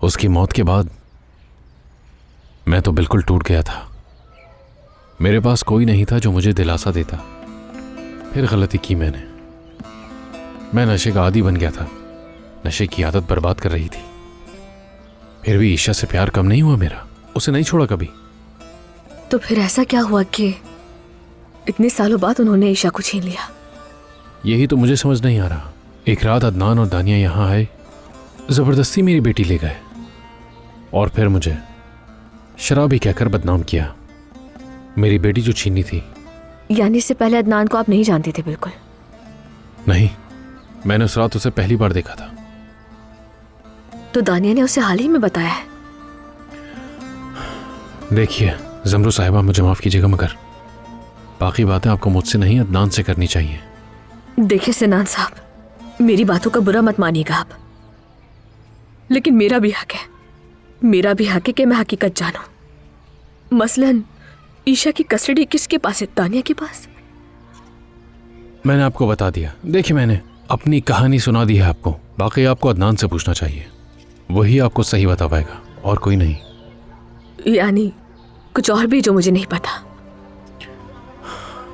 उसकी मौत के बाद मैं तो बिल्कुल टूट गया था। मेरे पास कोई नहीं था जो मुझे दिलासा देता। फिर गलती की मैंने। मैं नशे का आदी बन गया था। नशे की आदत बर्बाद कर रही थी। फिर भी ईशा से प्यार कम नहीं हुआ मेरा। उसे नहीं छोड़ा कभी। तो फिर ऐसा क्या हुआ कि इतने सालों बाद उन्होंने ईशा को छीन लिया? यही तो मुझे समझ नहीं आ रहा। एक रात अदनान और दानिया यहां आए, जबरदस्ती मेरी बेटी ले गए और फिर मुझे शराबी कहकर बदनाम किया। मेरी बेटी जो छीनी थी। यानी इससे पहले अदनान को आप नहीं जानते थे? बिल्कुल नहीं, मैंने उस रात उसे पहली बार देखा था। तो दानिया ने उसे हाल ही में बताया है? देखिए जमरू साहिबा, मुझे माफ कीजिएगा मगर बाकी बातें आपको मुझसे नहीं अदनान से करनी चाहिए। देखिए सिनान साहब, मेरी बातों का बुरा मत मानिएगा आप, लेकिन मेरा भी हक है। मेरा भी हक है कि मैं हकीकत जानूं। मसलन ईशा की कस्टडी किसके पास है? दानिया के पास। मैंने आपको बता दिया। देखिए मैंने अपनी कहानी सुना दी है आपको। बाकी आपको अदनान से पूछना चाहिए, वही आपको सही बता पाएगा और कोई नहीं। यानी कुछ और भी जो मुझे नहीं पता?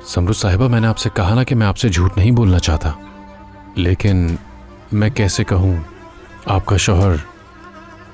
समरू साहिबा, मैंने आपसे कहा ना कि मैं आपसे झूठ नहीं बोलना चाहता, लेकिन मैं कैसे कहूँ, आपका शौहर